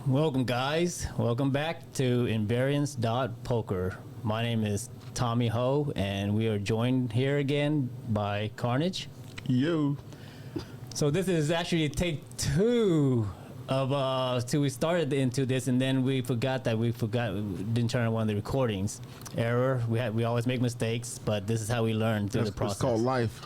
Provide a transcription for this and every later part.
Welcome, guys. Welcome back to Invariance.Poker. My name is Tommy Ho, and we are joined here again by Carnage. Yo. So this is actually take two of we started into this, and then we didn't turn on one of the recordings. Error. We always make mistakes, but this is how we learn through the process. It's called life.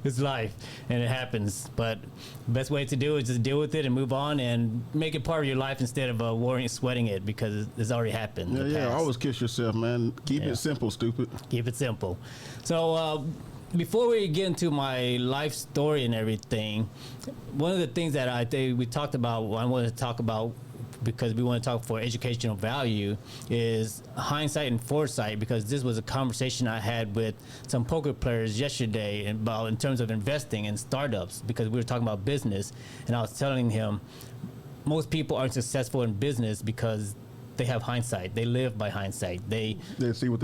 It's life, and it happens. But the best way to do it is just deal with it and move on and make it part of your life instead of worrying, sweating it, because it's already happened. Yeah. Always kiss yourself, man. Keep it simple, stupid. Keep it simple. So before we get into my life story and everything, one of the things that I think we talked about, I wanted to talk about, because we want to talk for educational value, is hindsight and foresight, because this was a conversation I had with some poker players yesterday about in terms of investing in startups, because we were talking about business, and I was telling him most people aren't successful in business because they have hindsight. They live by hindsight. They see what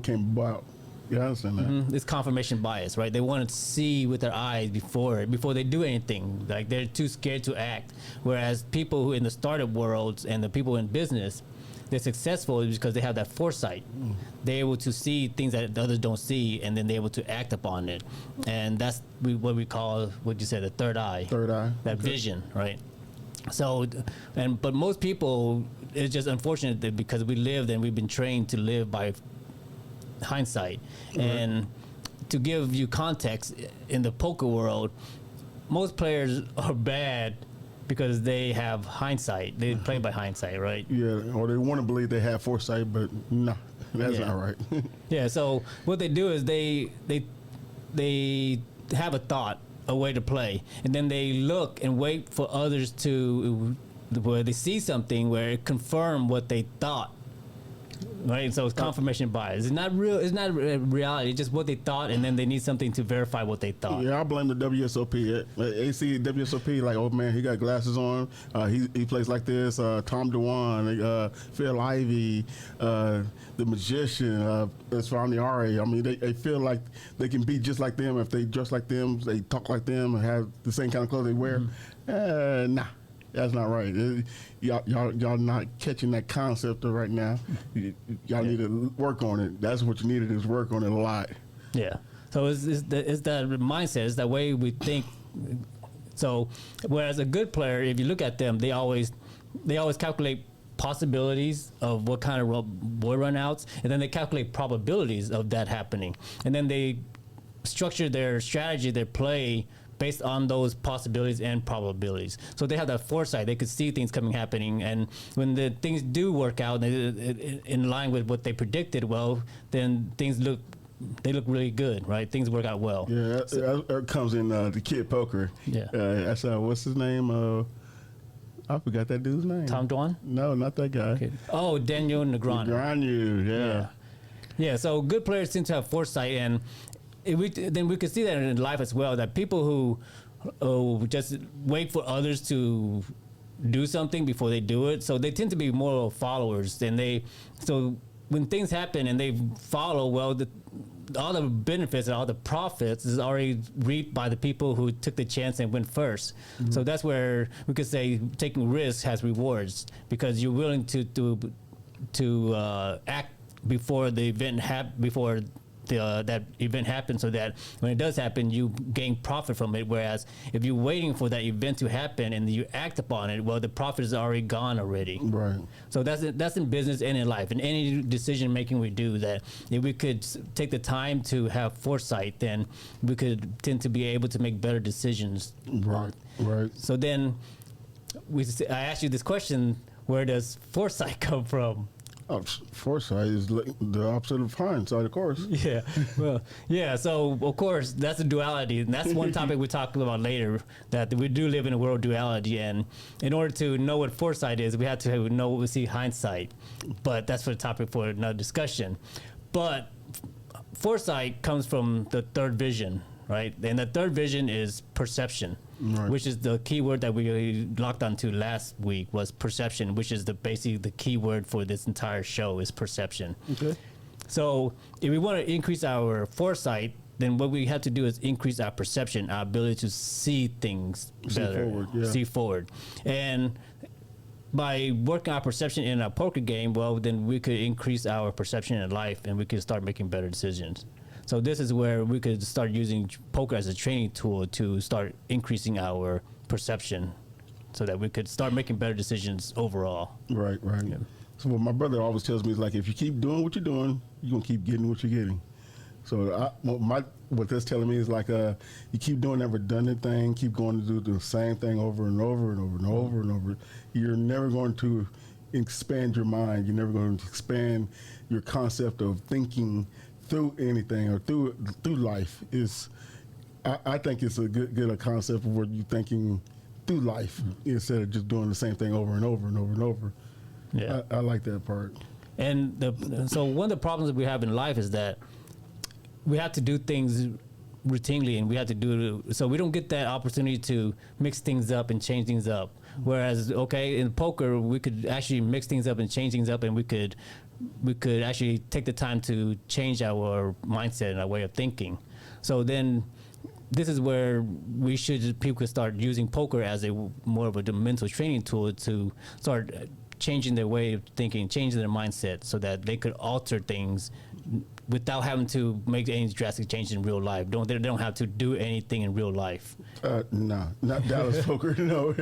came about. Yeah, I understand that. Mm-hmm. It's confirmation bias, right? They want to see with their eyes before they do anything. Like, they're too scared to act. Whereas people who in the startup worlds and the people in business, they're successful because they have that foresight. They're able to see things that others don't see, and then they're able to act upon it. And that's what we call, what you said, the third eye. Third eye. That vision, right? So, but most people, it's just unfortunate that because we lived and we've been trained to live by hindsight. And to give you context, in the poker world, most players are bad because they have hindsight. They play by hindsight, right? Yeah, or they want to believe they have foresight, but no, that's not right. Yeah, so what they do is they have a thought, a way to play, and then they look and wait for others to, where they see something where it confirm what they thought. Right, so it's confirmation bias. It's not real. It's not reality. It's just what they thought, and then they need something to verify what they thought. Yeah, I blame the WSOP. AC WSOP, like, oh man, he got glasses on. He plays like this. Tom DeWan, Phil Ivey, the magician, Esfahani. I mean, they feel like they can be just like them if they dress like them, they talk like them, and have the same kind of clothes they wear. Nah. That's not right. Y'all not catching that concept right now. Y'all need to work on it. That's what you need to do, is work on it a lot. Yeah. So it's that mindset. It's that way we think. So whereas a good player, if you look at them, they always calculate possibilities of what kind of board run outs, and then they calculate probabilities of that happening, and then they structure their strategy, their play, based on those possibilities and probabilities. So they have that foresight. They could see things happening, and when the things do work out in line with what they predicted, well, then things look really good, right? Things work out well. Yeah, that comes in the kid poker. Yeah. That's what's his name? I forgot that dude's name. Tom Dwan? No, not that guy. Okay. Oh, Daniel Negreanu. Negreanu, yeah. Yeah, so good players seem to have foresight, and then we could see that in life as well, that people who just wait for others to do something before they do it, so they tend to be more followers. So when things happen and they follow, well, all the benefits and all the profits is already reaped by the people who took the chance and went first. Mm-hmm. So that's where we could say taking risks has rewards, because you're willing to act before the event before that event happens, so that when it does happen, you gain profit from it. Whereas if you're waiting for that event to happen and you act upon it, well, the profit is already gone already. Right. So that's in business and in life. In any decision making we do, that if we could take the time to have foresight, then we could tend to be able to make better decisions. Right. Right. So then I asked you this question: where does foresight come from? Foresight is the opposite of hindsight, of course. Yeah, well, yeah. So of course that's a duality, and that's one topic we talk about later. That we do live in a world of duality, and in order to know what foresight is, we have to know what we see hindsight. But that's for the topic for another discussion. But foresight comes from the third vision, right? And the third vision is perception, right, which is the key word that we locked onto last week, was perception, which is basically the key word for this entire show is perception. Okay. So if we want to increase our foresight, then what we have to do is increase our perception, our ability to see things better, see forward. And by working our perception in a poker game, well, then we could increase our perception in life, and we could start making better decisions. So this is where we could start using poker as a training tool to start increasing our perception, so that we could start making better decisions overall. Right. Yeah. So what my brother always tells me is like, if you keep doing what you're doing, you're gonna keep getting what you're getting. So what that's telling me is like, you keep doing that redundant thing, keep going to do the same thing over and over and over and over and over. You're never going to expand your mind. You're never going to expand your concept of thinking through anything or through life. I think it's a good concept of where you're thinking through life instead of just doing the same thing over and over and over and over. Yeah, I like that part. And so one of the problems that we have in life is that we have to do things routinely, and we have to do it, so we don't get that opportunity to mix things up and change things up. Whereas, okay, in poker, we could actually mix things up and change things up, and we could actually take the time to change our mindset and our way of thinking. So then, this is where people could start using poker as more of a mental training tool to start changing their way of thinking, changing their mindset, so that they could alter things without having to make any drastic changes in real life. They don't have to do anything in real life. No, not Dallas poker. No,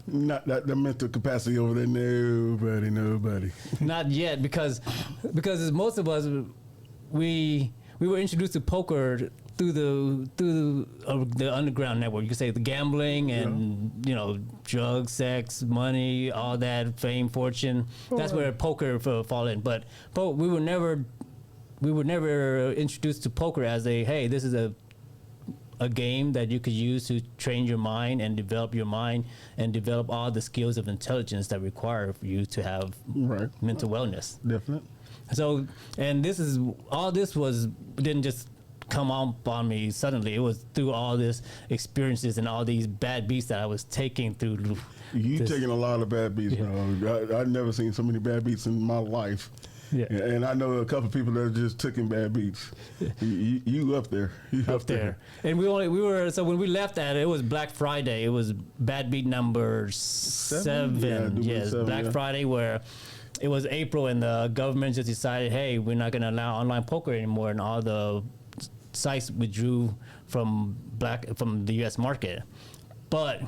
not the mental capacity over there. Nobody. Not yet, because most of us, we were introduced to poker through the underground network. You could say the gambling and drugs, sex, money, all that, fame, fortune. That's where poker fall in. But we were never introduced to poker as this is a game that you could use to train your mind and develop your mind and develop all the skills of intelligence that require for you to have mental wellness. Definitely. So, and this didn't just come up on me suddenly. It was through all this experiences and all these bad beats that I was taking through. Taking a lot of bad beats, bro. I've never seen so many bad beats in my life. Yeah. And I know a couple of people that just took in bad beats. You up there. You up there. And so when we left that, it was Black Friday. It was bad beat number 7. Yes, Black Friday, where it was April and the government just decided, hey, we're not going to allow online poker anymore, and all the sites withdrew from the U.S. market. But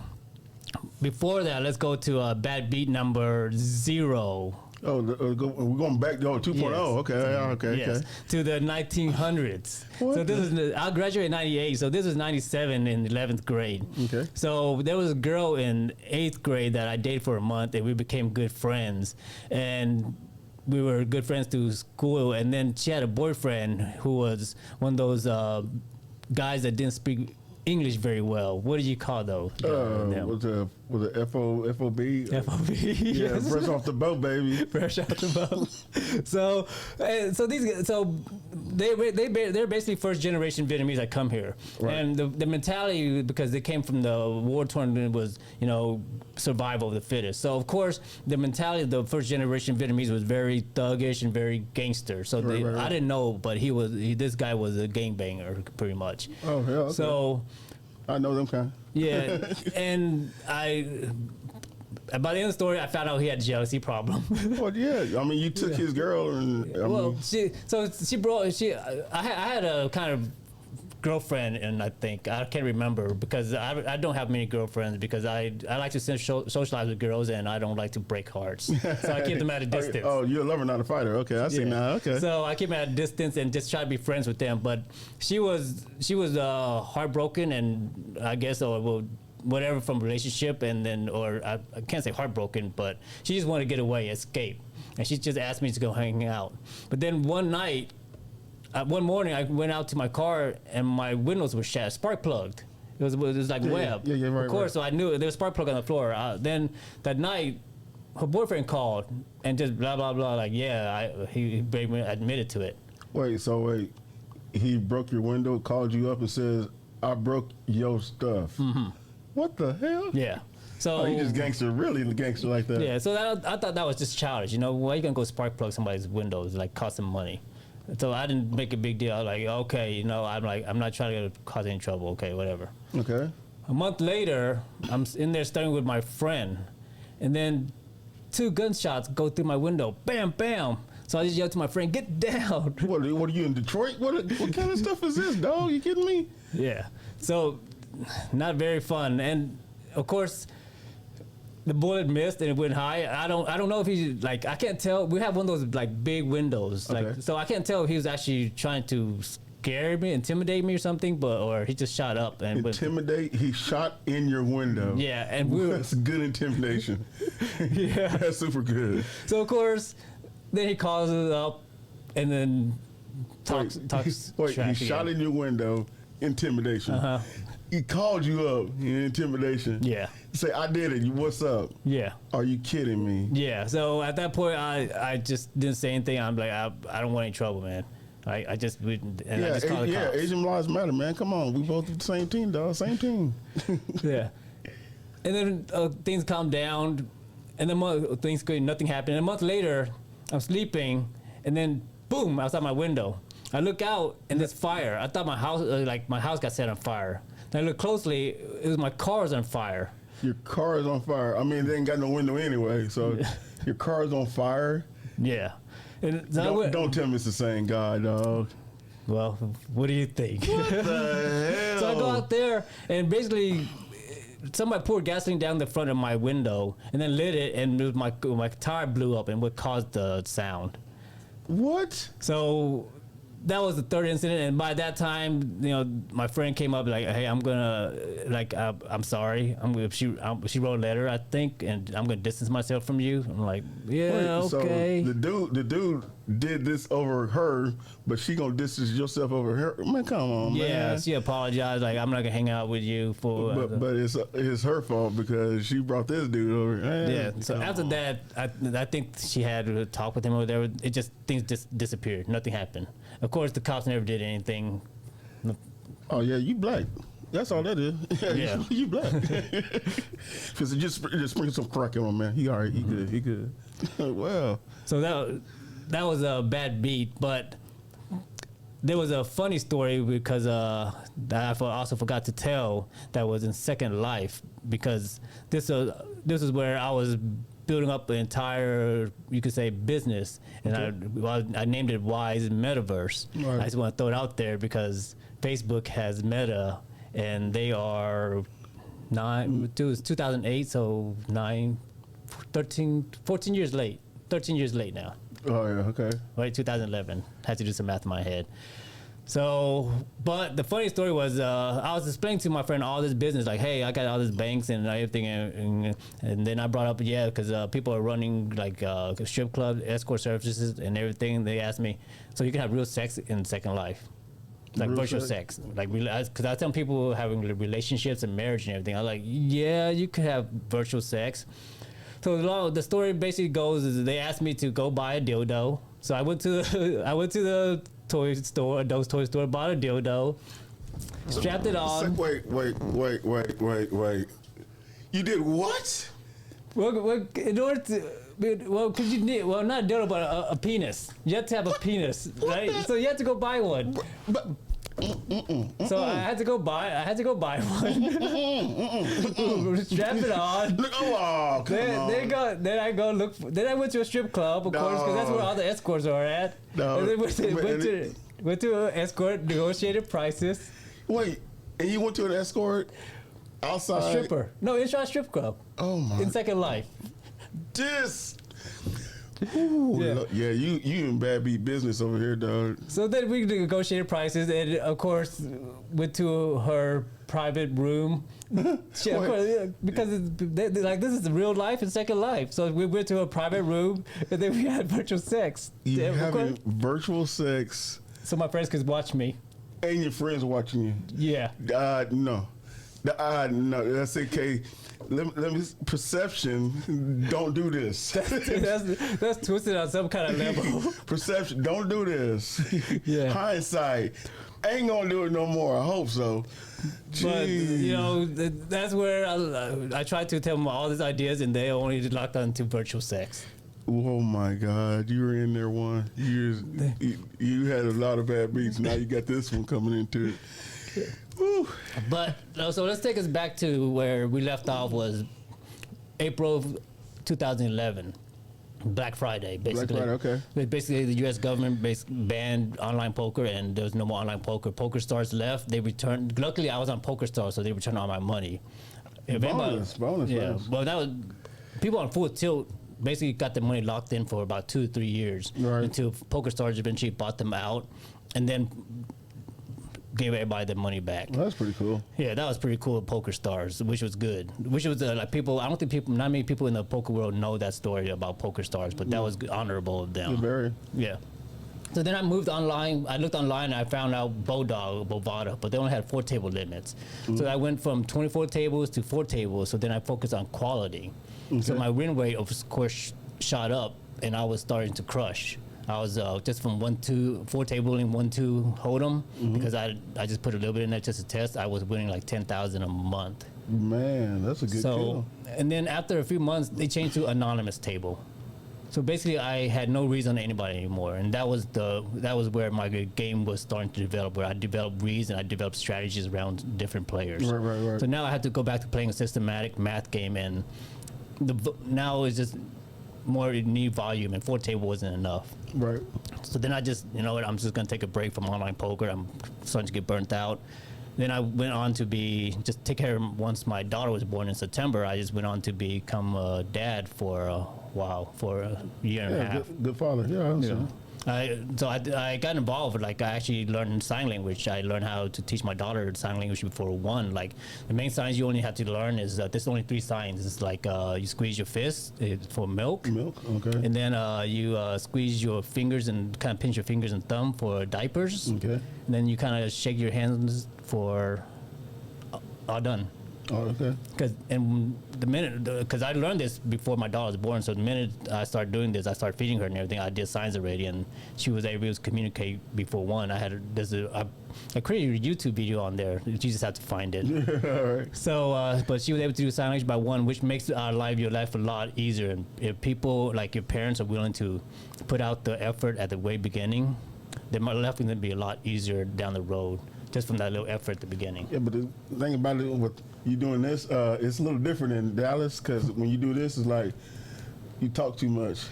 before that, let's go to bad beat number 0. Oh, we're going back to 2.0. Yes. Okay. Yes, to the 1900s. What? So this is I graduated in 98, so this was 97 in 11th grade. Okay. So there was a girl in 8th grade that I dated for a month, and we became good friends. And we were good friends through school, and then she had a boyfriend who was one of those guys that didn't speak English very well. What do you call those? Was it FOB? FOB. Yeah, Yes. fresh off the boat, baby. Fresh out the boat. So they're basically first generation Vietnamese that come here, and the mentality, because they came from the war torn, was survival of the fittest. So of course the mentality of the first generation Vietnamese was very thuggish and very gangster. So I didn't know, but this guy was a gangbanger pretty much. Oh yeah. Okay. So I know them kind. Yeah, and by the end of the story, I found out he had a jealousy problem. Well, yeah. I mean, you took his girl, and I had a kind of girlfriend, and I can't remember, because I don't have many girlfriends, because I like to socialize with girls, and I don't like to break hearts, so I keep them at a distance. Oh, you're a lover, not a fighter. Okay, I see now. Okay. So I keep them at a distance and just try to be friends with them. But she was heartbroken, and I guess whatever from relationship, and then I can't say heartbroken, but she just wanted to get away, escape, and she just asked me to go hang out. But then one morning, I went out to my car, and my windows were shattered, spark plugged. It was like web. Yeah, right. Of course, so I knew there was spark plug on the floor. Then that night, her boyfriend called and just blah blah blah. Like, he admitted to it. Wait. He broke your window, called you up, and says, "I broke your stuff." Mm-hmm. What the hell? Yeah. So you just really gangster like that. Yeah. So I thought that was just childish. Why are you gonna go spark plug somebody's windows? Like, cost them money. So I didn't make a big deal. I was like, okay, I'm not trying to cause any trouble. Okay, whatever. Okay. A month later, I'm in there studying with my friend, and then 2 gunshots go through my window. Bam, bam. So I just yelled to my friend, "Get down!" What are you in Detroit? What kind of stuff is this, dog? You kidding me? Yeah. So, not very fun. And of course, the bullet missed and it went high. I don't know if he like. I can't tell. We have one of those like big windows, Okay. like so I can't tell if he was actually trying to scare me, intimidate me, or something. Or he just shot up and Intimidate? He shot in your window. Yeah, and we were That's good intimidation. yeah. That's super good. So of course, then he calls us up, and then talks. Wait, trash he shot again. in your window. Intimidation. Uh-huh. He called you up in intimidation. Yeah. Say, I did it. What's up? Yeah. Are you kidding me? Yeah. So at that point, I just didn't say anything. I'm like, I don't want any trouble, man. I just wouldn't. And I just called the cops. Asian lives matter, man. Come on, we both the same team, dog. Same team. Yeah. And then things calmed down, and then nothing happened. And a month later, I'm sleeping, and then boom, outside my window. I look out, and there's fire. I thought my house got set on fire. Then I look closely, it was my car's on fire. Your car is on fire. I mean, they ain't got no window anyway, so your car is on fire. Yeah. And so Don't tell me it's the same guy, dog. Well, what do you think? What the hell? So I go out there, and basically, somebody poured gasoline down the front of my window, and then lit it, and it was my tire blew up, and what caused the sound. What? So that was the third incident, and by that time, my friend came up like, "Hey, I'm gonna I'm sorry. She wrote a letter, I think, and I'm gonna distance myself from you." I'm like, "Yeah, Wait, okay." So the dude did this over her, but she gonna distance yourself over her? Man, come on, man. Yeah, she apologized. Like, I'm not gonna hang out with you for. But it's her fault because she brought this dude over. Man, Yeah. So after that, I think she had a talk with him or whatever. Things just disappeared. Nothing happened. Of course, the cops never did anything. Oh yeah, you black. That's all that is. Yeah. You black. Because just sprinkle some crack on him, man. He all right. He good. He good. Well. So that was a bad beat, but there was a funny story because that I also forgot to tell that was in Second Life, because this is where I was building up an entire, you could say, business, and I named it Wise Metaverse. Right. I just want to throw it out there because Facebook has Meta, and they are 2008, so 14 years late. 13 years late now. Oh yeah. Okay. Right, 2011. Had to do some math in my head. So, but the funny story was, I was explaining to my friend all this business, like, hey, I got all these banks and everything, and then I brought up, because people are running like strip club, escort services, and everything. They asked me, so you can have real sex in Second Life, like Real virtual sex, like because I tell people having relationships and marriage and everything. I'm like, yeah, you could have virtual sex. So the story basically goes is they asked me to go buy a dildo. So I went to the toy store, adult toy store, bought a dildo, strapped it on. Wait. You did what? Well, in order to, because you need, not a dildo, but a penis. You have to have a penis, right? So you have to go buy one. So I had to go buy one. Strap it on. Look, come on. Then I went to a strip club, of course, because that's where all the escorts are at. No. And then went to an escort, negotiated prices. Wait, and you went to an escort outside? A stripper. No, inside strip club. Oh my. In Second Life. This. Ooh, yeah, you in bad beat business over here, dog. So then we negotiated prices, and of course went to her private room. Of course, because this is real life in Second Life. So we went to a private room, and then we had virtual sex. You having virtual sex, so my friends could watch me. and your friends watching you. Yeah. No. No, that's okay. Let me perception. Don't do this. That's twisted on some kind of level. Perception. Don't do this. Yeah. Hindsight. Ain't gonna do it no more. I hope so. But Jeez. that's where I tried to tell them all these ideas, and they only locked on to virtual sex. Oh my God, you were in there one. You had a lot of bad beats. Now you got this one coming into it. Woo. But so let's take us back to where we left off was April of 2011. Black Friday, basically. Black Friday, okay. Basically, the U.S. government banned online poker, and there was no more online poker. Poker stars left. They returned. Luckily, I was on Poker Stars, so they returned all my money. Bonus. Yeah, Bonus. well, that was people on Full Tilt. Basically, got their money locked in for about 2 to 3 years until Poker Stars eventually bought them out, and then gave everybody their money back. Well, that's pretty cool. Yeah, that was pretty cool at Poker Stars, which was good. Which was like people. I don't think not many people in the poker world know that story about Poker Stars, but that was honorable of them. Very. Yeah. So then I moved online. I looked online and I found out Bovada, but they only had 4 table limits. So I went from 24 tables to 4 tables. So then I focused on quality. So my win rate, of course, shot up, and I was starting to crush. I was just from 1-2, 4 table and 1-2 hold'em because I just put a little bit in there just to test. I was winning like $10,000 a month. Man, that's a good kill. And then after a few months, they changed to anonymous table. So basically, I had no reason to anybody anymore, and that was where my game was starting to develop. Where I developed reads and I developed strategies around different players. Right. So now I had to go back to playing a systematic math game, and now it's just more need volume, and 4 table wasn't enough. Right. So then I just, you know what, I'm just gonna take a break from online poker. I'm starting to get burnt out. Then I went on to just take care of, once my daughter was born in September, I just went on to become a dad for a while, for a year and a half. Good father. Yeah, I understand. So I got involved. Like I actually learned sign language. I learned how to teach my daughter sign language before 1. Like the main signs you only have to learn is there's only 3 signs. It's like you squeeze your fist for milk. Milk, okay. And then you squeeze your fingers and kind of pinch your fingers and thumb for diapers. Okay. And then you kind of shake your hands for all done. Oh, okay. Because I learned this before my daughter was born, so the minute I started doing this, I started feeding her and everything. I did signs already, and she was able to communicate before 1. I created a YouTube video on there. You just have to find it. All right. So, but she was able to do sign language by 1, which makes your life a lot easier. And if people like your parents are willing to put out the effort at the way beginning, then my life is going to be a lot easier down the road, just from that little effort at the beginning. Yeah, but the thing about it, with you doing this, it's a little different in Dallas, because when you do this, it's like you talk too much.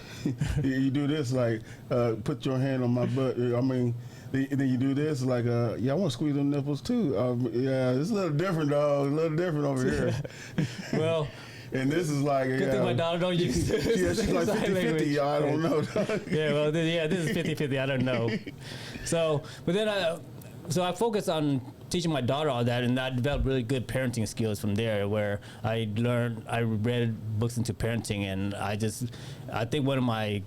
You do this, like put your hand on my butt. I mean, then you do this, like I want to squeeze them nipples too. Yeah, it's a little different, dog. A little different over here. Well. And this is like, good thing my daughter don't use this. Yeah, she's like 50-50. I don't know. Yeah, well, this is 50-50. I don't know. So, but then I focused on teaching my daughter all that, and I developed really good parenting skills from there, where I read books into parenting, and I think one of my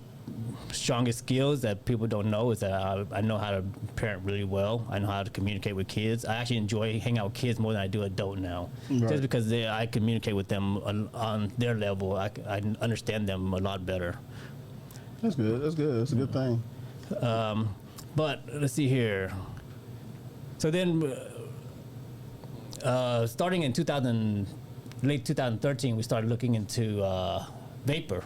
strongest skills that people don't know is that I know how to parent really well. I know how to communicate with kids. I actually enjoy hanging out with kids more than I do adult now, just because I communicate with them on their level. I understand them a lot better. That's good. That's a good thing. But let's see here. So then, starting in late 2013, we started looking into Vapor.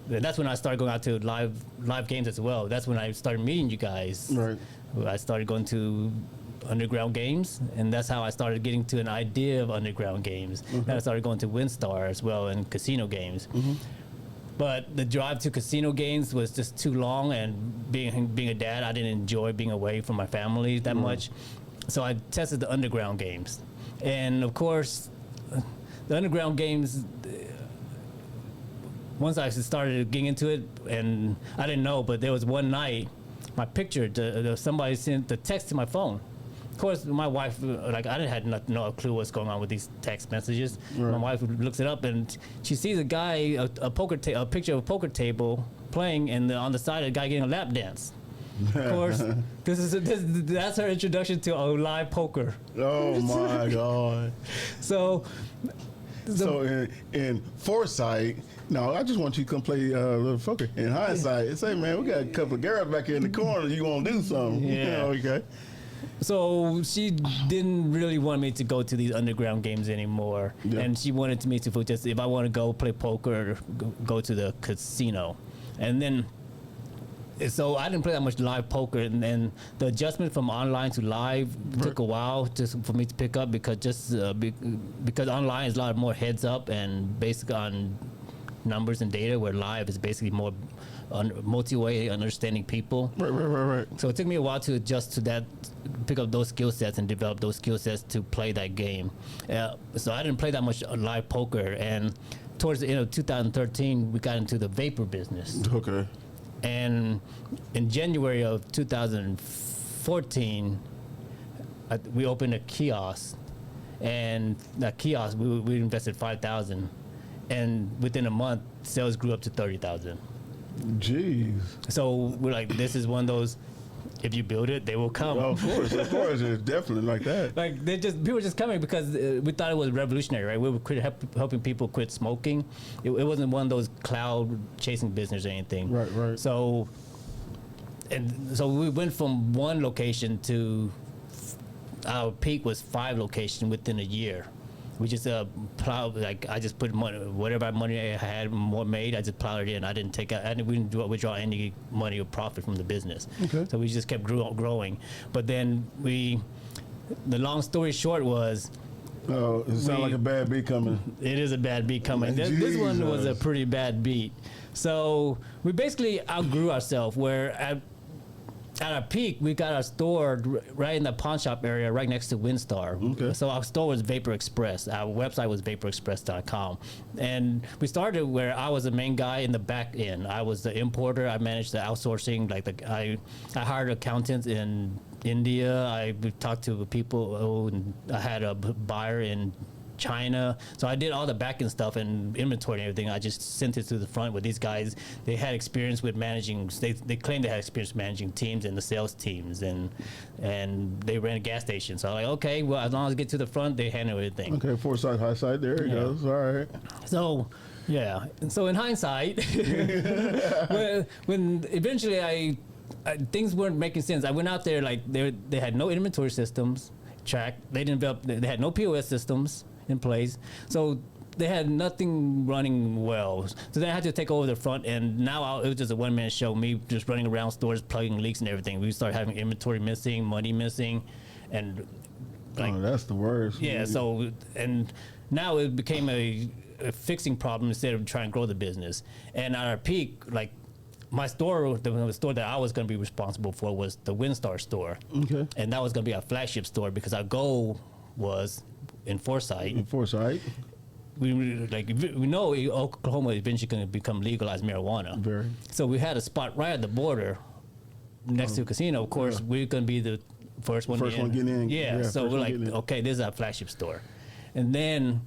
And that's when I started going out to live games as well. That's when I started meeting you guys. Right. I started going to underground games, and that's how I started getting to an idea of underground games. Then I started going to WinStar as well and casino games. But the drive to casino games was just too long, and being a dad, I didn't enjoy being away from my family that much. So I tested the underground games. And of course, the underground games, once I started getting into it, and I didn't know, but there was one night, my picture, somebody sent the text to my phone. Of course, my wife, I didn't have no clue what's going on with these text messages. Right. My wife looks it up, and she sees a guy, a picture of a poker table playing, and on the side, a guy getting a lap dance. Of course, that's her introduction to live poker. Oh my God! So in Foresight, no, I just want you to come play a little poker. In Hindsight, say, man, we got a couple of girls back here in the corner. You want to do something? Yeah. Okay. So she didn't really want me to go to these underground games anymore, and she wanted me to just, if I want to go play poker, go to the casino, and then. So I didn't play that much live poker, and then the adjustment from online to live took a while for me to pick up, because online is a lot more heads up and based on numbers and data, where live is basically more multi-way understanding people. Right. So it took me a while to adjust to that, pick up those skill sets and develop those skill sets to play that game. So I didn't play that much live poker, and towards the end of 2013, we got into the vapor business. Okay. And in January of 2014, we opened a kiosk, and that kiosk we invested $5,000, and within a month, sales grew up to $30,000. Jeez. So we're like, this is one of those. If you build it, they will come. Well, of course, it's definitely like that. Like people were just coming because we thought it was revolutionary, right? We were helping people quit smoking. It wasn't one of those cloud chasing business or anything. Right. So we went from one location to our peak was 5 locations within a year. We just plowed, like I just put money, whatever money I had more made, I just plowed it in. I didn't take out, we didn't withdraw any money or profit from the business. Okay. So we just kept growing. But then the long story short was, Oh, it sounds like a bad beat coming. it is a bad beat coming. This one was a pretty bad beat. So we basically outgrew ourselves, where at our peak, we got our store right in the pawn shop area, right next to WinStar. Okay. So our store was Vapor Express. Our website was vaporexpress.com. And we started where I was the main guy in the back end. I was the importer. I managed the outsourcing. I hired accountants in India. I talked to people. And I had a buyer in China. So I did all the back end stuff and inventory and everything. I just sent it to the front with these guys. They had experience with managing, they claimed they had experience managing teams and the sales teams, and they ran a gas station. So I'm like, okay, well, as long as I get to the front, they handle everything. Okay, foresight, hindsight, there it goes. All right. So, yeah. And so in hindsight, when eventually things weren't making sense, I went out there, like they had no inventory systems tracked. They had no POS systems in place, so they had nothing running well. So then I had to take over the front, and now it was just a one-man show, me just running around stores, plugging leaks and everything. We started having inventory missing, money missing, and that's the worst. Yeah, so, and now it became a fixing problem instead of trying to grow the business. And at our peak, like, my store, the store that I was going to be responsible for was the WinStar store. Okay. And that was going to be our flagship store, because our goal was in Foresight. We know Oklahoma is eventually going to become legalized marijuana. Very. So we had a spot right at the border next to a casino. Of course, we're going to be the first one getting in. Yeah, so we're like, okay, this is our flagship store. And then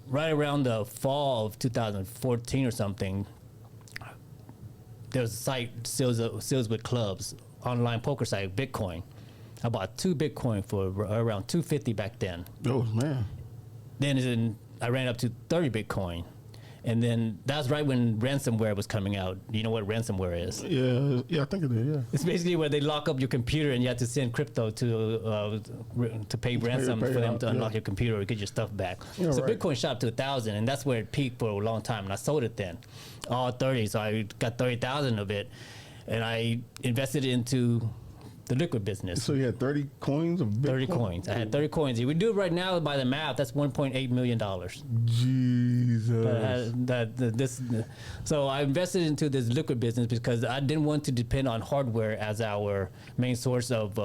right around the fall of 2014 or something, there was a site, sales with clubs, online poker site, Bitcoin. I bought 2 Bitcoin for around $250 back then. Oh, man. Then I ran up to 30 Bitcoin. And then that's right when ransomware was coming out. You know what ransomware is? Yeah, I think it is, yeah. It's basically where they lock up your computer and you have to send crypto to pay ransom for them to unlock your computer or get your stuff back. Yeah, so right. Bitcoin shot up to 1,000, and that's where it peaked for a long time. And I sold it then, all 30. So I got 30,000 of it, and I invested into the liquid business. So you had 30 coins of Bitcoin? 30 coins. I had 30 coins. If we do it right now by the math, that's $1.8 million. Jesus. So I invested into this liquid business because I didn't want to depend on hardware as our main source of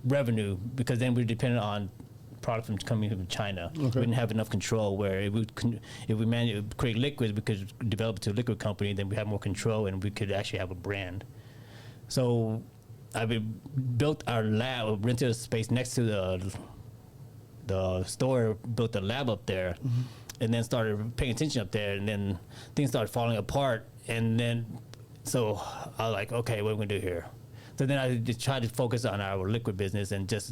revenue, because then we depended on product coming from China. Okay. We didn't have enough control. Where if we managed to create liquids, we could develop it to a liquid company, then we have more control and we could actually have a brand. So I built our lab, rented a space next to the store, built a lab up there, and then started paying attention up there, and then things started falling apart. And then, so I was like, okay, what are we gonna do here? So then I just tried to focus on our liquid business and just,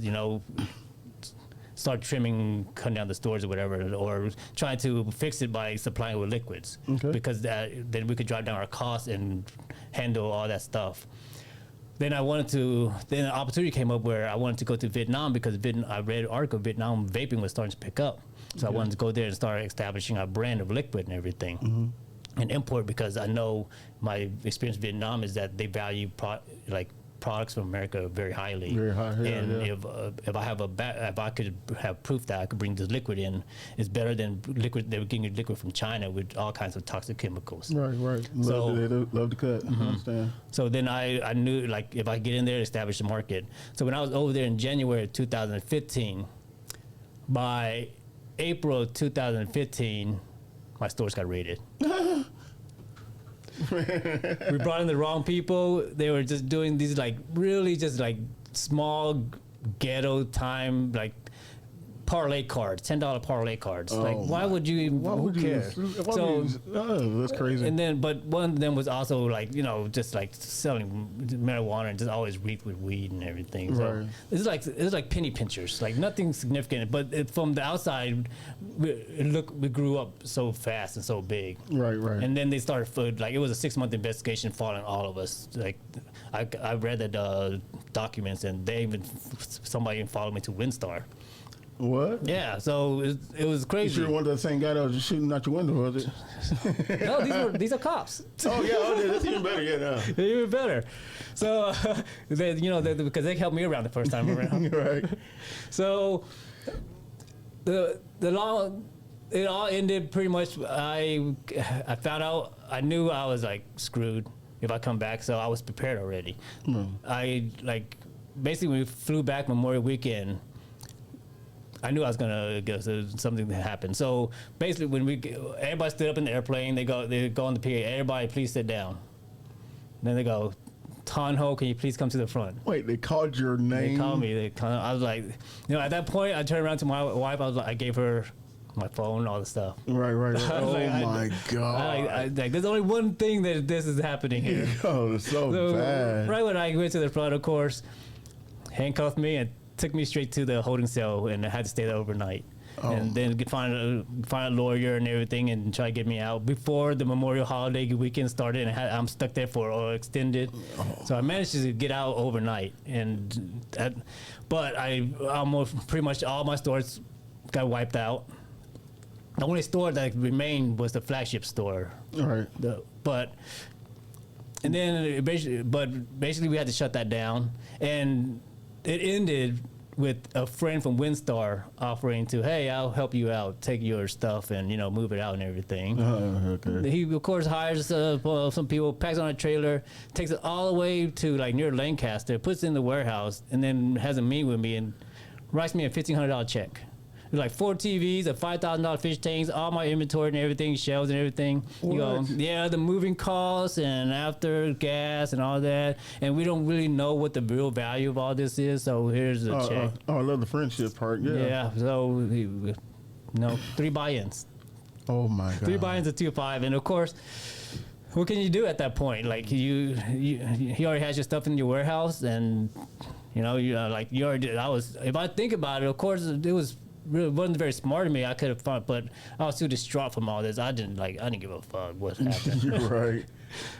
start cutting down the stores or whatever, or trying to fix it by supplying with liquids. Okay. Because then we could drive down our costs and handle all that stuff. Then an opportunity came up where I wanted to go to Vietnam, because I read an article, Vietnam vaping was starting to pick up. So I wanted to go there and start establishing our brand of liquid and everything. And import, because I know my experience in Vietnam is that they value products from America very highly. Very high, yeah, and yeah. if I have if I could have proof that I could bring this liquid in, it's better than liquid. They were getting liquid from China with all kinds of toxic chemicals. Right. So- They love to cut. I understand. So then I knew, like, if I get in there, establish the market. So when I was over there in January of 2015, by April of 2015, my stores got raided. We brought in the wrong people. They were just doing these, like, really just, like, small ghetto time, like, parlay cards, $10 parlay cards. Like, why would you even, who cares? That's crazy. And then, but one of them was also, like, you know, just like selling marijuana and just always reeked with weed and everything. So Right. it's like penny pinchers, like nothing significant. But from the outside, we grew up so fast and so big. Right. And then they started, like, it was a 6-month investigation following all of us. Like, I read the documents, and somebody even followed me to WinStar. What? Yeah, so it was You crazy. sure wasn't the same guy that was just shooting out your window, was it? No, these are cops. That's even better. Yeah, Even better. So, because they helped me around the first time around. right. So, it all ended pretty much. I found out, I knew I was, like, screwed if I come back, so I was prepared already. I, like, basically when we flew back Memorial Weekend, I knew I was gonna get something to happen. So basically, when everybody stood up in the airplane, they go on the PA. Everybody, please sit down. Then they go, Tonho, can you please come to the front? Wait, they called your name? They called me. I was like, at that point, I turned around to my wife. I gave her my phone, all the stuff. Right. Oh like, my God. There's only one thing that this is happening here. Oh, it's so bad. Right when I went to the front, of course, handcuffed me and took me straight to the holding cell, and I had to stay there overnight. And then find a lawyer and everything, and try to get me out before the Memorial Holiday weekend started. And I'm stuck there for extended. So I managed to get out overnight, but I almost pretty much all my stores got wiped out. The only store that remained was the flagship store. All right. Basically we had to shut that down, and it ended with a friend from WinStar offering to, hey, I'll help you out, take your stuff and, move it out and everything. Okay. He, of course, hires some people, packs on a trailer, takes it all the way to, like, near Lancaster, puts it in the warehouse, and then has a meeting with me and writes me a $1,500 check. Like 4 TVs, a $5,000 fish tanks, all my inventory and everything, shelves and everything. The moving costs and after gas and all that. And we don't really know what the real value of all this is. So here's the check. I love the friendship part. Yeah. Yeah. So 3 buy-ins. Oh my God. 3 buy-ins of 2.5, and of course, what can you do at that point? Like he already has your stuff in your warehouse, and if I think about it, of course, wasn't very smart of me. I could have fought, but I was too distraught from all this. I didn't give a fuck what happened. You're right.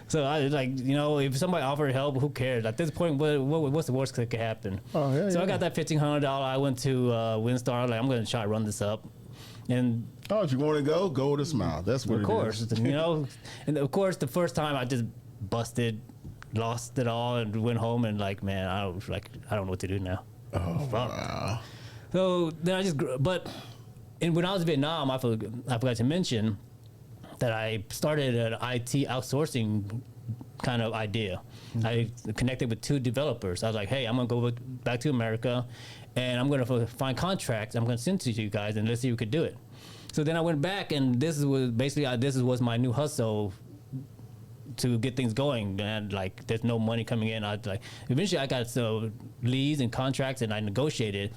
So I if somebody offered help, who cares? At this point, what's the worst that could happen? Oh yeah. So I got that $1,500. I went to WinStar. Like, I'm going to try to run this up, and if you want to go with a smile. That's what of course, it is. and of course, the first time I just busted, lost it all, and went home and I don't know what to do now. Oh Fuck. wow. So then when I was in Vietnam, I forgot to mention that I started an IT outsourcing kind of idea. I connected with 2 developers. I was like, hey, I'm going to go back to America, and I'm going to find contracts. I'm going to send to you guys, and let's see if we could do it. So then I went back, and this was my new hustle to get things going, and there's no money coming in. Eventually I got leads and contracts, and I negotiated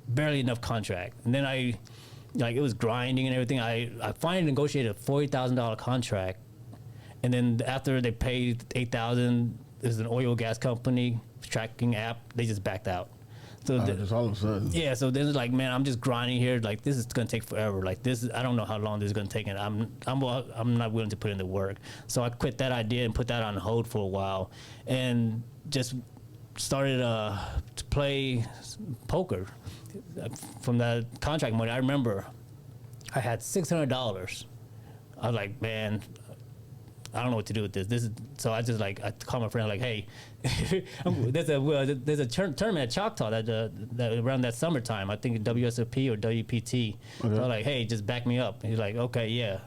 barely enough contract, and then it was grinding and everything. I finally negotiated a $40,000 contract, and then after they paid $8,000, there's an oil gas company tracking app. They just backed out. So just all of a sudden. Yeah, so then it's like, man, I'm just grinding here. This is gonna take forever. I don't know how long this is gonna take, and I'm not willing to put in the work. So I quit that idea and put that on hold for a while, and just started to play poker from that contract money. I remember I had $600. I was like, man, I don't know what to do with this. So I just like I call my friend like, hey, there's a tournament at Choctaw that around that summertime. I think WSOP or WPT. Okay. So I'm like, hey, just back me up. And he's like, okay, yeah.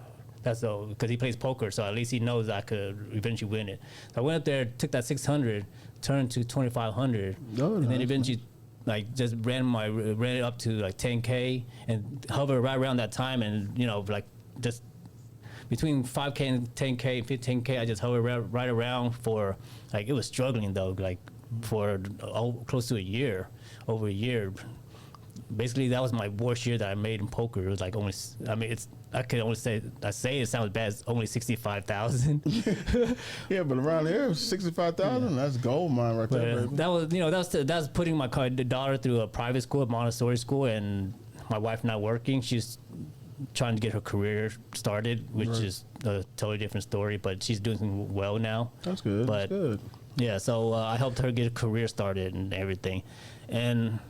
That's so because he plays poker, so at least he knows I could eventually win it. So I went up there, took that 600, turned to 2,500, and then eventually. Like just ran it up to like 10K and hover right around that time, and like just between 5K and 10K and 15K, I just hovered right around for like it was struggling though, like for close to over a year. Basically, that was my worst year that I made in poker. It was like only, I could only say it sounds bad. It's only 65,000. Yeah, but around here, 65,000. That's gold mine right there. Baby. That was putting my daughter through a private school, a Montessori school, and my wife not working. She's trying to get her career started, which is a totally different story. But she's doing well now. That's good. That's good. Yeah, so I helped her get a career started and everything, and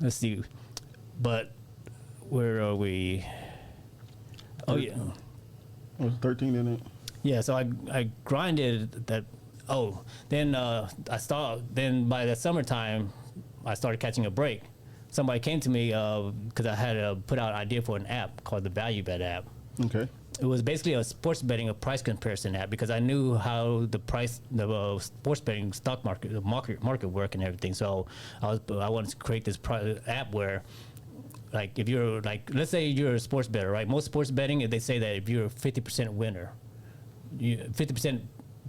let's see. But where are we? Oh yeah, was 13 in it. Yeah, so I grinded that. Oh, then Then by the summertime, I started catching a break. Somebody came to me because I had put out an idea for an app called the Value Bet app. Okay. It was basically a sports betting, a price comparison app, because I knew how the sports betting stock market work and everything. So I wanted to create this app where, like, if you're like, let's say you're a sports bettor, right? Most sports betting, they say that if you're a 50% winner, 50%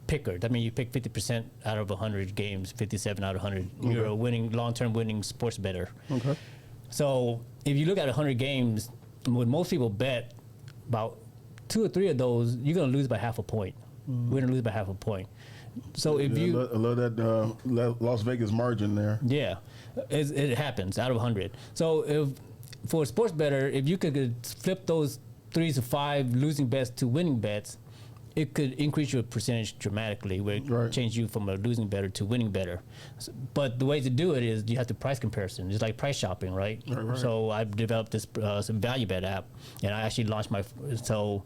picker, that means you pick 50% out of 100 games, 57 out of 100. Okay. You're a long-term winning sports bettor. Okay. So if you look at 100 games, when most people bet, about 2 or 3 of those, you're going to lose by half a point. We're going to lose by half a point. So if I love that Las Vegas margin there. Yeah, it happens out of 100. So if for a sports bettor, if you could flip those 3 to 5 losing bets to winning bets, it could increase your percentage dramatically, where it change you from a losing bettor to winning bettor. But the way to do it is you have to price comparison. It's like price shopping, right? So I developed this some value bet app, and I actually launched so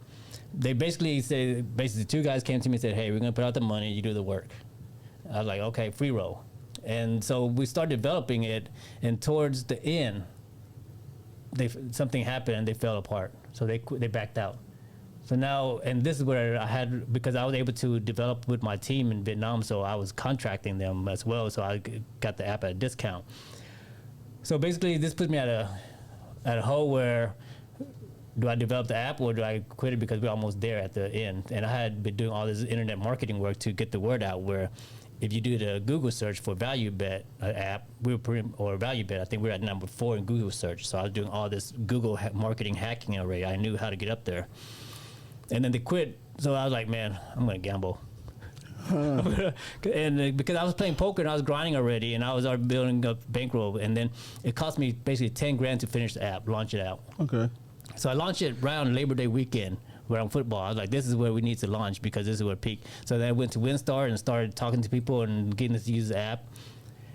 they basically 2 guys came to me and said, hey, we're going to put out the money, you do the work. I was like, okay, free roll. And so we started developing it, and towards the end, something happened and they fell apart. So they backed out. So now, and this is where because I was able to develop with my team in Vietnam, so I was contracting them as well, so I got the app at a discount. So basically, this put me at a hole where, do I develop the app or do I quit it, because we're almost there at the end? And I had been doing all this internet marketing work to get the word out, where if you do the Google search for Value Bet app, or Value Bet, I think we're at number 4 in Google search. So I was doing all this Google marketing hacking already. I knew how to get up there. And then they quit. So I was like, man, I'm going to gamble. And because I was playing poker and I was grinding already, and I was already building up bankroll. And then it cost me basically $10,000 to finish the app, launch it out. Okay. So I launched it around Labor Day weekend around football. I was like, this is where we need to launch, because this is where it peaked. So then I went to WinStar and started talking to people and getting us to use the app.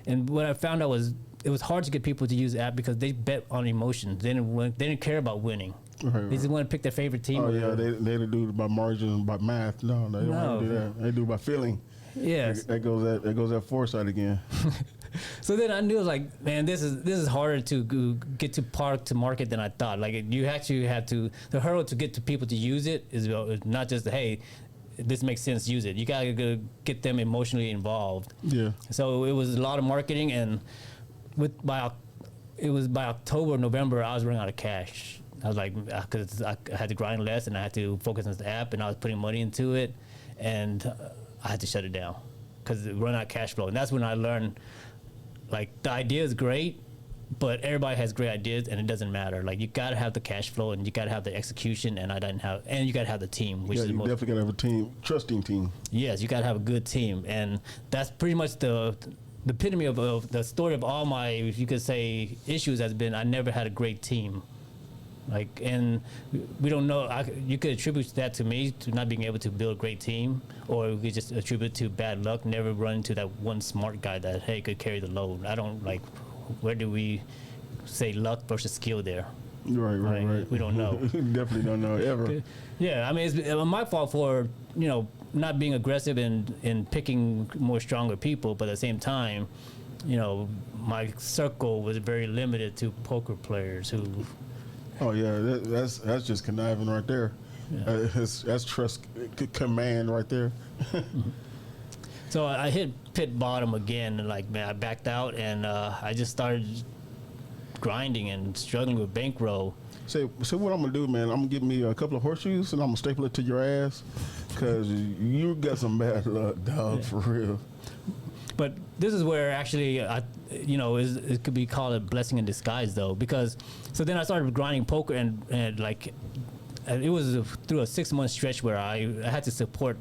And what I found out was it was hard to get people to use the app because they bet on emotions. They didn't care about winning. They just want to pick their favorite team. Oh, yeah, they didn't do it by margin, by math. No, they don't do that. They do it by feeling. Yes. That goes at foresight again. So then I knew, I was like, man, this is harder to get to market than I thought. Like, you actually have to, the hurdle to get to people to use it is not just, hey, this makes sense, use it. You got to get them emotionally involved. Yeah. So it was a lot of marketing, and by October, November, I was running out of cash. I was like, because I had to grind less and I had to focus on the app, and I was putting money into it, and I had to shut it down because it run out of cash flow. And that's when I learned, like, the idea is great, but everybody has great ideas, and it doesn't matter. Like, you got to have the cash flow, and you got to have the execution, and you got to have the team. You definitely got to have a team, trusting team. Yes, you got to have a good team, and that's pretty much the epitome of the story of all my, if you could say, issues has been I never had a great team. Like, and we don't know. You could attribute that to me, to not being able to build a great team, or we could just attribute to bad luck. Never run into that one smart guy that, hey, could carry the load. I don't like. Where do we say luck versus skill there? Right. We don't know. Definitely don't know ever. Yeah, I mean, it's my fault for not being aggressive in picking more stronger people, but at the same time, you know, my circle was very limited to poker players who. Oh yeah, that's just conniving right there. Yeah. That's trust command right there. So I hit pit bottom again, and like, man, I backed out, and I just started grinding and struggling with bankroll. So what I'm gonna do, man? I'm gonna get me a couple of horseshoes and I'm gonna staple it to your ass, cause you got some bad luck, dog, for real. But this is where actually, it could be called a blessing in disguise, though, because so then I started grinding poker, and like, it was through a 6-month stretch where I had to support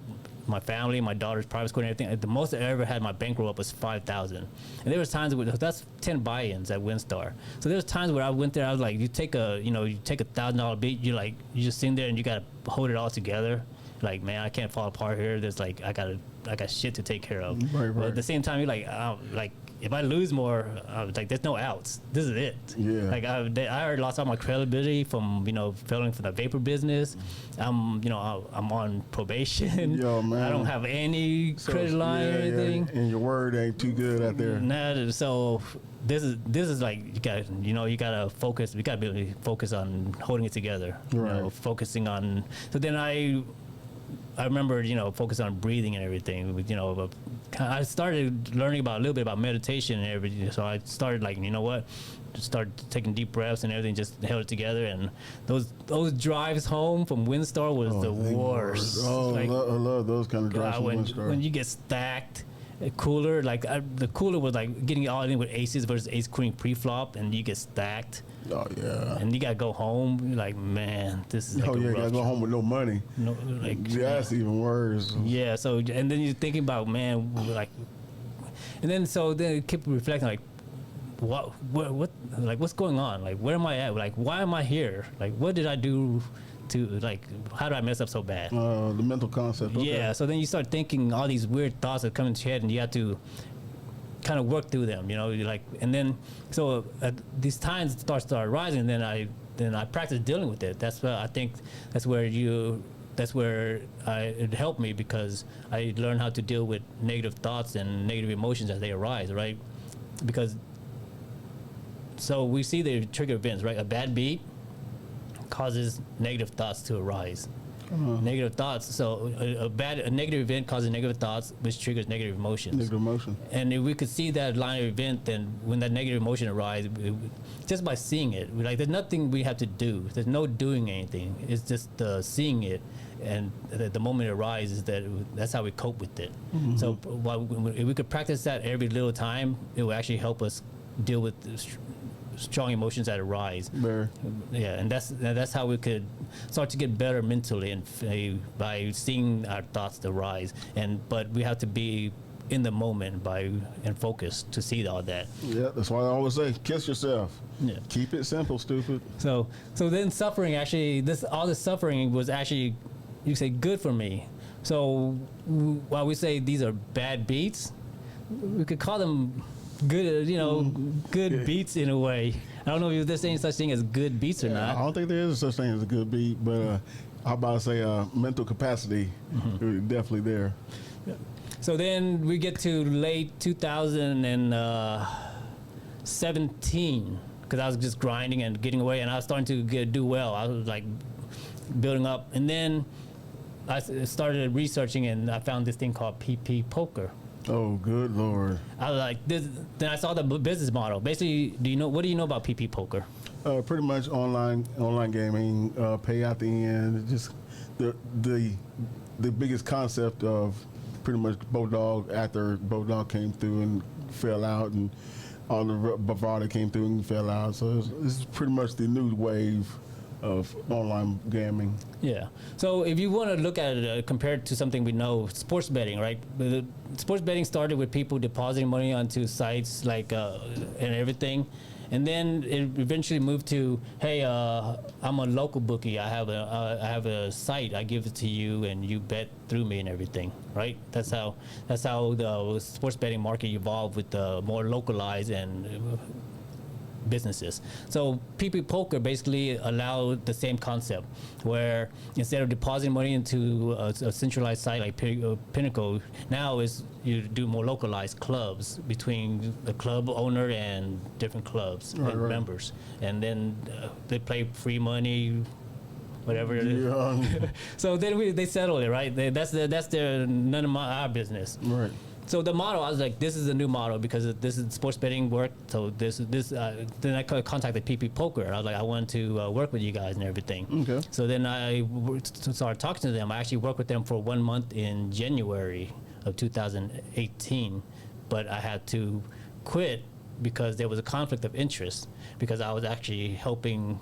my family, my daughter's private school, and everything. The most I ever had my bankroll up was $5,000, and there was times where that's 10 buy-ins at WinStar. So there was times where I went there, I was like, you take a $1,000 beat, you just sitting there and you gotta hold it all together. Like, man, I can't fall apart here. There's like, I got shit to take care of. Right. But at the same time, you're like, if I lose more, like, there's no outs. This is it. Yeah. Like, I already lost all my credibility from, failing for the vapor business. I'm on probation. Yo, man. I don't have any credit line or anything. And your word ain't too good out there. Nah, so this is like, you gotta focus. We gotta be able to focus on holding it together. Right. Focusing on. So then I remember, focus on breathing and everything. I started learning a little bit about meditation and everything. So I started just start taking deep breaths and everything, just held it together. And those drives home from WinStar was the worst. Oh, like, I love those kind of drives from WinStar. When you get stacked, a cooler, the cooler was like getting it all in with aces versus ace queen pre-flop, and you get stacked. Oh yeah. And you gotta go home. You're like, man, this is. Like you gotta go home with no money. No, that's even worse. Yeah. So and then you're thinking about, man, like, and then I keep reflecting, like, what, like, what's going on? Like, where am I at? Like, why am I here? Like, what did I do to, like, how did I mess up so bad? The mental concept. Okay. Yeah. So then you start thinking all these weird thoughts that come into your head, and you have to kind of work through them, and then so these times start rising, and then I practice dealing with it. That's I think that's where it helped me, because I learned how to deal with negative thoughts and negative emotions as they arise, right? Because so we see the trigger events, right? A bad beat causes negative thoughts to arise. Negative thoughts. So a negative event causes negative thoughts, which triggers negative emotions. Negative emotion. And if we could see that line of event, then when that negative emotion arises, just by seeing it, there's nothing we have to do. There's no doing anything. It's just seeing it, and the moment it arises, that's how we cope with it. Mm-hmm. So if we could practice that every little time, it will actually help us deal with strong emotions that arise. Yeah, and that's how we could start to get better mentally, and by seeing our thoughts arise. But we have to be in the moment and focus to see all that. Yeah, that's why I always say, kiss yourself. Yeah. Keep it simple, stupid. So then suffering, actually, all this suffering was actually, you say, good for me. So while we say these are bad beats, we could call them good, good beats in a way. I don't know if there's any such thing as good beats or not. I don't think there is such thing as a good beat, but I'm about to say mental capacity is definitely there. Yeah. So then we get to late 2017, because I was just grinding and getting away, and I was starting to do well. I was like building up, and then I started researching, and I found this thing called PP Poker. Oh, good Lord. I was like, then I saw the business model. Basically, what do you know about PP Poker? Pretty much online gaming, pay out the end. Just the biggest concept of pretty much Bodog, after Bodog came through and fell out, and all the bravado came through and fell out. So this is pretty much the new wave of online gaming. Yeah. So if you want to look at it compared to something we know, sports betting, right? Sports betting started with people depositing money onto sites and everything. And then it eventually moved to, hey, I'm a local bookie. I have a site. I give it to you, and you bet through me and everything, right? That's how the sports betting market evolved, with the more localized and businesses. So PP Poker basically allowed the same concept, where instead of depositing money into a centralized site like Pinnacle, now is you do more localized clubs between the club owner and different clubs and members, and then they play free money, whatever it is. So then they settle it, right? That's their none of our business. Right. So the model, I was like, this is a new model because this is sports betting work. So then I contacted PP Poker. I was like, I want to work with you guys and everything. Okay. So then I started talking to them. I actually worked with them for 1 month in January of 2018, but I had to quit because there was a conflict of interest because I was actually helping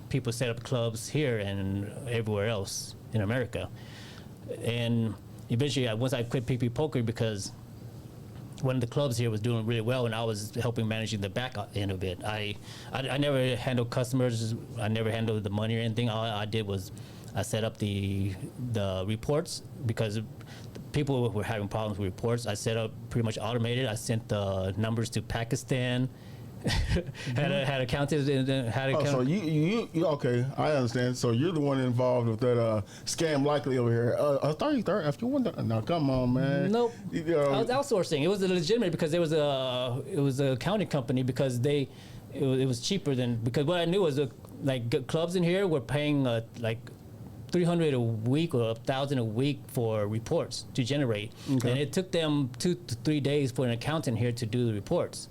people set up clubs here and everywhere else in America. And eventually, once I quit PP Poker because one of the clubs here was doing really well, and I was helping managing the back end of it. I never handled customers. I never handled the money or anything. All I did was I set up the reports because people were having problems with reports. I set up pretty much automated. I sent the numbers to Pakistan. had accounted and had account. So you okay? I understand. So you're the one involved with that scam likely over here. 33rd. If you wonder, now come on, man. Nope. I was outsourcing. It was legitimate because it was an accounting company because it was cheaper than because what I knew was like clubs in here were paying like $300 a week or $1,000 a week for reports to generate, and it took them 2 to 3 days for an accountant here to do the reports.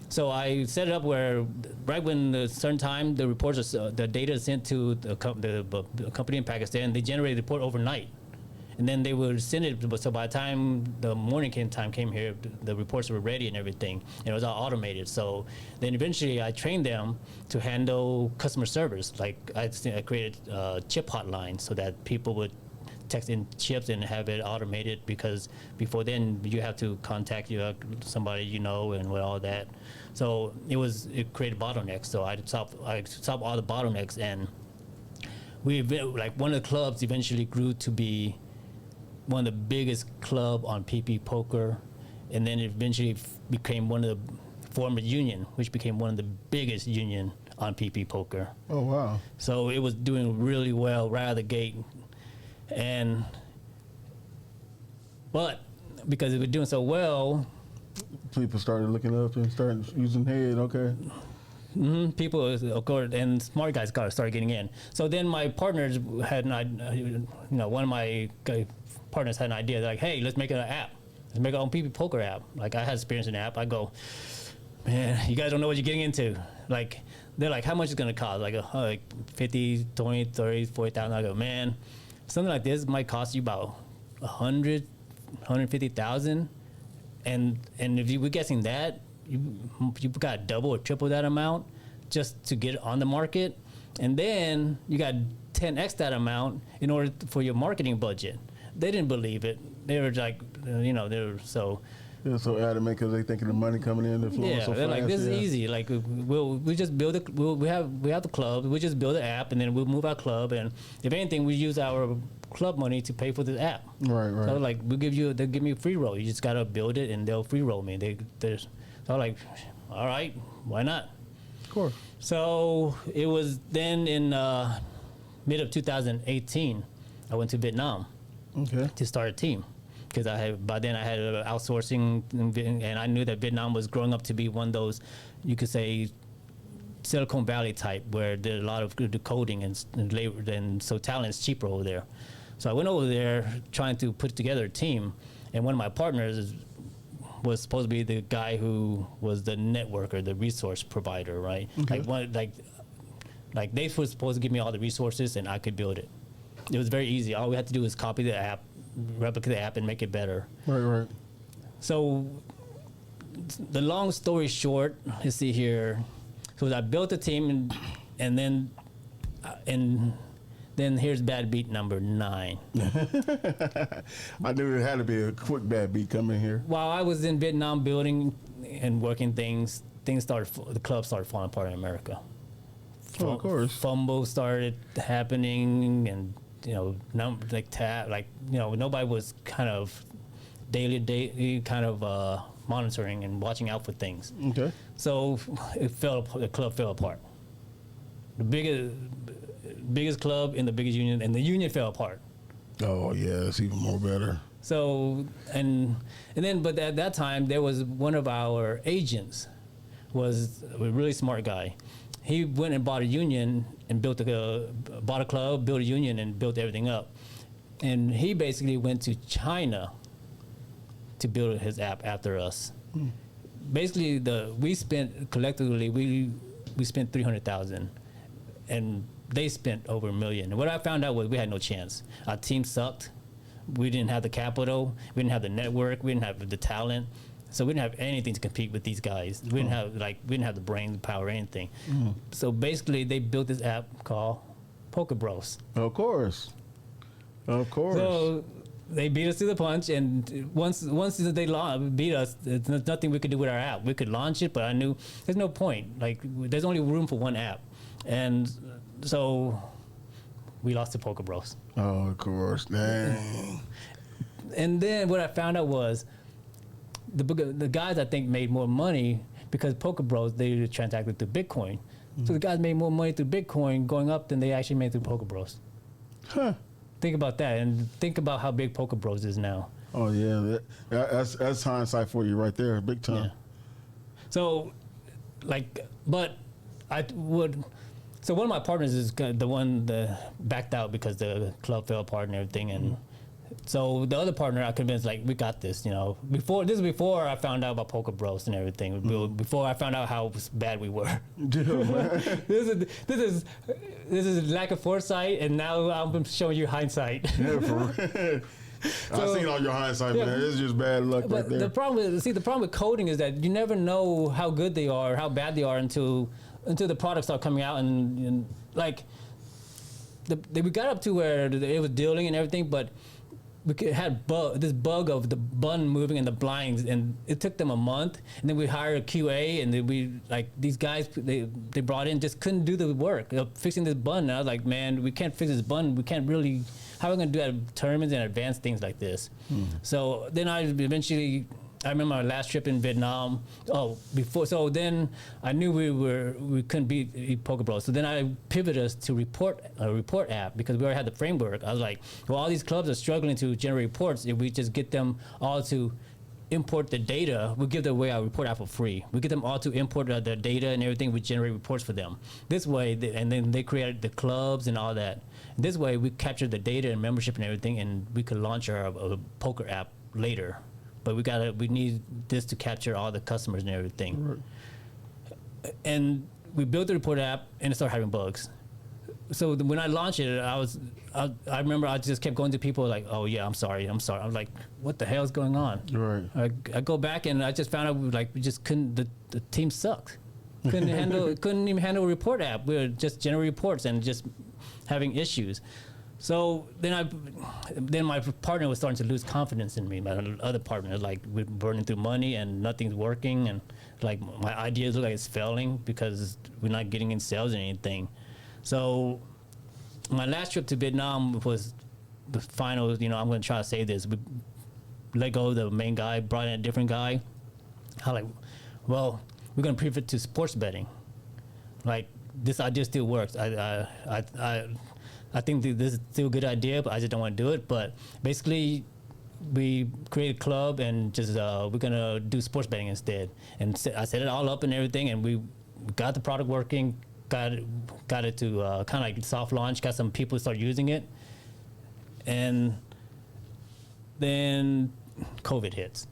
So I set it up where right when the certain time the reports the data is sent to the company in Pakistan, they generate the report overnight, and then they would send it. So by the time the morning time came here, the reports were ready and everything, and it was all automated. So then eventually I trained them to handle customer service. Like I created a chip hotline so that people would text in chips and have it automated because before then you have to contact somebody and all that. So it created bottlenecks. So I solved all the bottlenecks, and one of the clubs eventually grew to be one of the biggest club on PP Poker, and then it eventually became formed a union, which became one of the biggest union on PP Poker. Oh wow! So it was doing really well right out of the gate. But because it was doing so well, people started looking up and started using head. Okay. People, of course, and smart guys started getting in. So then my partners had one of my partners had an idea. They're like, hey, let's make an app. Let's make our own PP Poker app. Like I had experience in the app. I go, man, you guys don't know what you're getting into. Like they're like, how much is it gonna cost? Like 50, 20, 30, 40,000. I go, man, something like this might cost you about 100, 150,000, and if we're guessing that you got double or triple that amount just to get it on the market, and then you got 10x that amount in order for your marketing budget. They didn't believe it. They were like, they were so. They're so adamant because they thinking the money coming in, the flow so they're fast. like, this is easy. Like we just build it. We have the club. We just build an app, and then we'll move our club. And if anything, we use our club money to pay for the app. Right. So like they'll give me a free roll. You just gotta build it, and they'll free roll me. So I'm like, all right, why not? Of course. So it was then in mid of 2018, I went to Vietnam to start a team. Because by then I had outsourcing, and I knew that Vietnam was growing up to be one of those, you could say, Silicon Valley type, where there's a lot of the coding and labor, and so talent is cheaper over there. So I went over there trying to put together a team, and one of my partners was supposed to be the guy who was the networker, the resource provider, right? Okay. Like they were supposed to give me all the resources, and I could build it. It was very easy. All we had to do was copy the app, replicate the app, and make it better. Right. So the long story short, let's see here. So I built a team, and then here's bad beat number 9. I knew it had to be a quick bad beat coming here. While I was in Vietnam building and working things the club started falling apart in America. Oh, of course. Fumbles started happening, and nobody was kind of daily kind of monitoring and watching out for things. Okay. So the club fell apart. The biggest club in the biggest union, and the union fell apart. Oh yeah, it's even more better. So and then, but at that time there was one of our agents was a really smart guy. He went and bought a union and bought a club, built a union, and built everything up. And he basically went to China to build his app after us. Basically, we spent collectively we spent $300,000, and they spent over $1 million. And what I found out was we had no chance. Our team sucked. We didn't have the capital. We didn't have the network. We didn't have the talent. So we didn't have anything to compete with these guys. We didn't have the brains, the power, or anything. So basically, they built this app called Poker Bros. Of course. So they beat us to the punch, and once they beat us, there's nothing we could do with our app. We could launch it, but I knew there's no point. Like, there's only room for one app, and so we lost to Poker Bros. Oh, of course. Dang. And then what I found out was the guys I think made more money because Poker Bros, they transacted through Bitcoin. So the guys made more money through Bitcoin going up than they actually made through Poker Bros. Huh. Think about that, and think about how big Poker Bros is now. Oh yeah, that's hindsight for you right there, big time. Yeah. So, but I would. So one of my partners is the one that backed out because the club fell apart and everything, and so the other partner I convinced, like, we got this. Before I found out about Poker Bros and everything. Before I found out how bad we were. This is lack of foresight, and now I'm showing you hindsight. Yeah, for real. I've seen all your hindsight, man. It's just bad luck right there. The problem with coding is that you never know how good they are, or how bad they are until the products start coming out, and like we got up to where it was dealing and everything, but we had this bug of the button moving and the blinds, and it took them a month. And then we hired a QA, and then these guys they brought in just couldn't do the work of fixing this button. And I was like, man, we can't fix this button. We can't really. How are we gonna do that tournaments and advanced things like this? So then I remember my last trip in Vietnam. So then I knew we couldn't beat Poker Bros. So then I pivoted us to a report app because we already had the framework. I was like, well, all these clubs are struggling to generate reports. If we just get them all to import the data, we'll give away our report app for free. We get them all to import the data and everything. We generate reports for them. This way, and then they created the clubs and all that. This way, we captured the data and membership and everything, and we could launch our poker app later. But we need this to capture all the customers and everything. Right. And we built the report app, and it started having bugs. So when I launched it, I remember I just kept going to people like, oh yeah, I'm sorry. I'm like, what the hell is going on? Right. I go back and I just found out we just couldn't. The team sucked. Couldn't even handle a report app. We were just generating reports and just having issues. So then my partner was starting to lose confidence in me. My other partner, like, we're burning through money and nothing's working, and like my ideas look like it's failing because we're not getting in sales or anything. So my last trip to Vietnam was the final. I'm going to try to say this. We let go of the main guy, brought in a different guy. Well, we're going to pivot to sports betting. Like, this idea still works. I think this is still a good idea, but I just don't want to do it. But basically, we created a club and just we're gonna do sports betting instead. And I set it all up and everything, and we got the product working, got it to kind of like soft launch, got some people to start using it, and then COVID hits.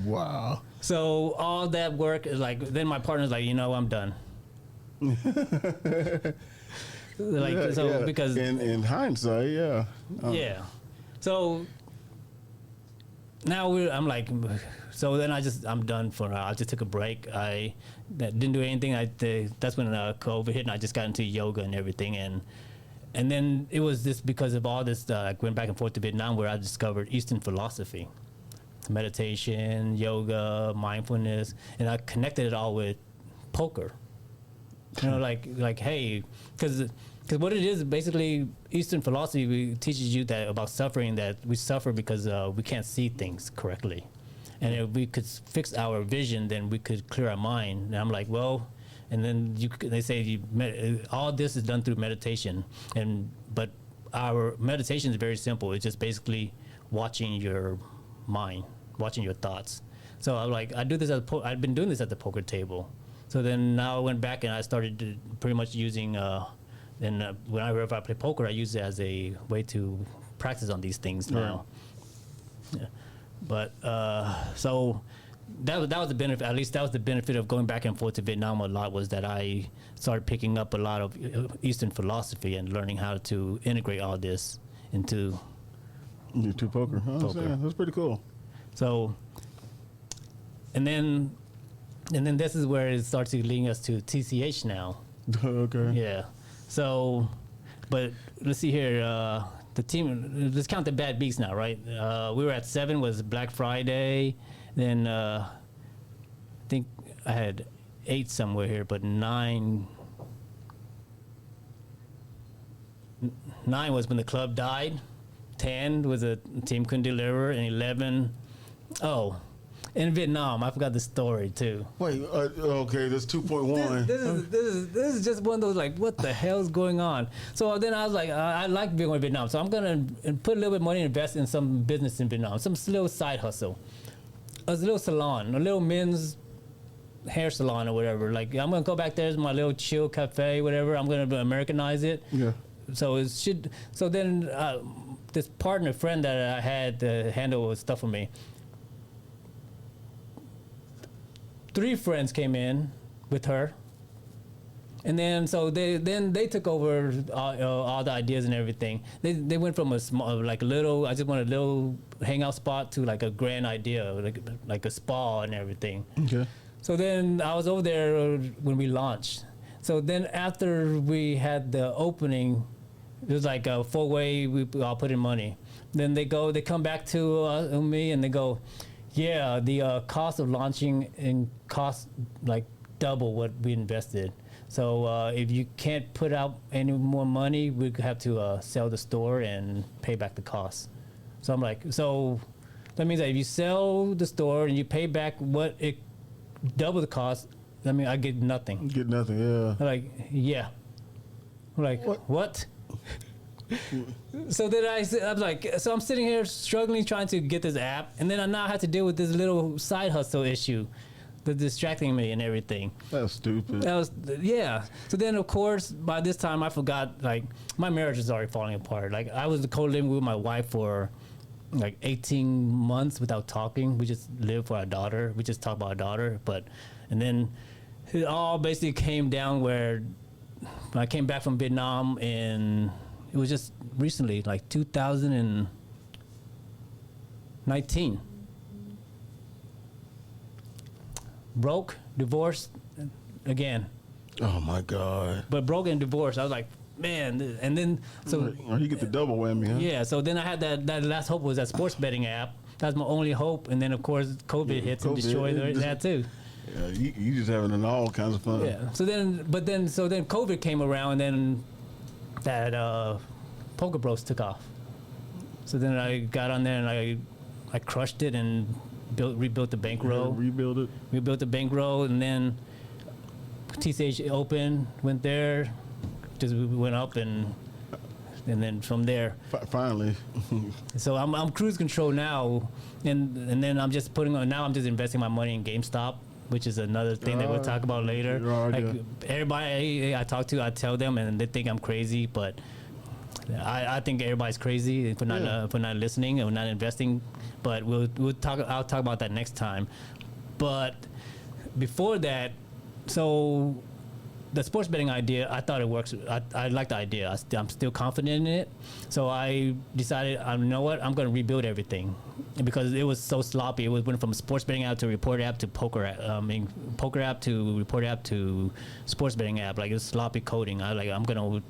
Wow. So all that work is like, then my partner's like, I'm done. Because in hindsight, yeah. Yeah. So now I'm like, so then I'm done for now. I just took a break. I didn't do anything. That's when COVID hit, and I just got into yoga and everything. And then it was just because of all this, I went back and forth to Vietnam, where I discovered Eastern philosophy, meditation, yoga, mindfulness, and I connected it all with poker. Like hey, because what it is basically, Eastern philosophy teaches you that about suffering, that we suffer because we can't see things correctly. and if we could fix our vision, then we could clear our mind. And I'm like, well, and then they say all this is done through meditation, but our meditation is very simple. It's just basically watching your mind, watching your thoughts. So I'm like, I've been doing this at the poker table. So then now I went back and I started pretty much using, whenever I play poker, I use it as a way to practice on these things now. Yeah. But so that was the benefit. At least that was the benefit of going back and forth to Vietnam a lot, was that I started picking up a lot of Eastern philosophy and learning how to integrate all this into poker. Poker. Yeah, that's pretty cool. So, and then this is where it starts leading us to TCH now. Okay. Yeah. So, but let's see here. The team. Let's count the bad beats now, right? We were at 7. Was Black Friday. Then I think I had 8 somewhere here, but 9 was when the club died. 10 was the team couldn't deliver, and 11. Oh, in Vietnam, I forgot the story too. Wait, okay, that's 2.1. This is just one of those, like, what the hell's going on? So then I was like, I like being in Vietnam, so I'm gonna put a little bit of money and invest in some business in Vietnam, some little side hustle, a little salon, a little men's hair salon or whatever. Like, I'm gonna go back there, my little chill cafe, whatever. I'm gonna Americanize it. Yeah. So it should. So then this friend that I had to handle stuff for me. 3 friends came in with her, and then so they took over all the ideas and everything. They went from a small, like a little, I just want a little hangout spot, to like a grand idea, like a spa and everything. Okay. So then I was over there when we launched. So then after we had the opening, it was like a 4-way. We all put in money. Then they come back to me and they go, yeah, the cost of launching and cost like double what we invested. So if you can't put out any more money, we have to sell the store and pay back the cost. So I'm like, so that means that if you sell the store and you pay back what it double the cost, I mean, I get nothing. Get nothing, yeah. I'm like, yeah. I'm like, what? So then I was like, so I'm sitting here struggling trying to get this app, and then I now have to deal with this little side hustle issue that's distracting me and everything. That's stupid. That was, yeah. So then, of course, by this time I forgot, like, my marriage is already falling apart. Like, I was co-living with my wife for like 18 months without talking. We just lived for our daughter. We just talked about our daughter. And then it all basically came down where I came back from Vietnam, and it was just recently, like 2019. Broke, divorced again. Oh my God. But broke and divorced. I was like, man. And then, so. Oh, you get the double whammy, huh? Yeah, so then I had that last hope was that sports betting app. That's my only hope. And then, of course, COVID hits and destroyed that too. Yeah, you just having all kinds of fun. Yeah. So then COVID came around, and then that Poker Bros took off. So then I got on there and I crushed it and rebuilt the bankroll. Rebuilt the bankroll, and then TCH opened, went there, just went up, and then from there. Finally. So I'm cruise control now, and then I'm just I'm just investing my money in GameStop, which is another thing that we'll talk about later. Like, everybody I talk to, I tell them, and they think I'm crazy, but I think everybody's crazy for not listening and not investing. But I'll talk about that next time. But before that, so the sports betting idea, I thought it works. I like the idea. I'm still confident in it. So I decided, you know what, I'm going to rebuild everything, because it was so sloppy. It went from sports betting app to report app to poker app. Poker app to report app to sports betting app. Like, it was sloppy coding. I'm going to.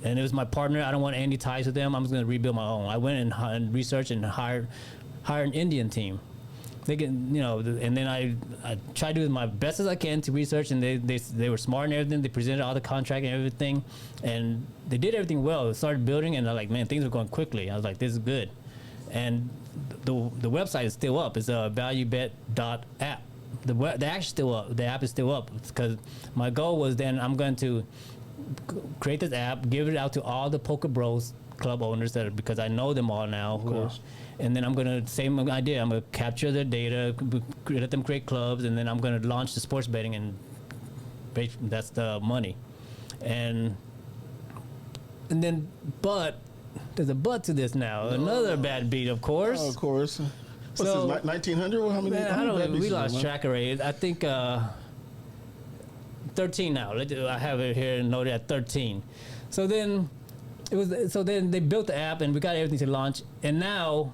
And it was my partner. I don't want any ties with them. I'm just going to rebuild my own. I went and researched and hired an Indian team. They get, and then I tried to do my best as I can to research, and they were smart and everything. They presented all the contract and everything, and they did everything well. They started building, and I was like, man, things were going quickly. I was like, this is good. and the website is still up. It's valuebet.app. The app is still up. The app is still up because my goal was then I'm going to create this app, give it out to all the Poker Bros club owners because I know them all now. Of course. And then I'm going to, same idea, I'm going to capture their data, let them create clubs, and then I'm going to launch the sports betting, and that's the money. And then, but there's a but to this now. Another bad beat, of course. Oh, of course. What's So- this, 1900? Well, how many? Man, how many bad we beats lost is it, man? track of it. I think 13 now. I have it here noted at 13. So then then they built the app and we got everything to launch. And now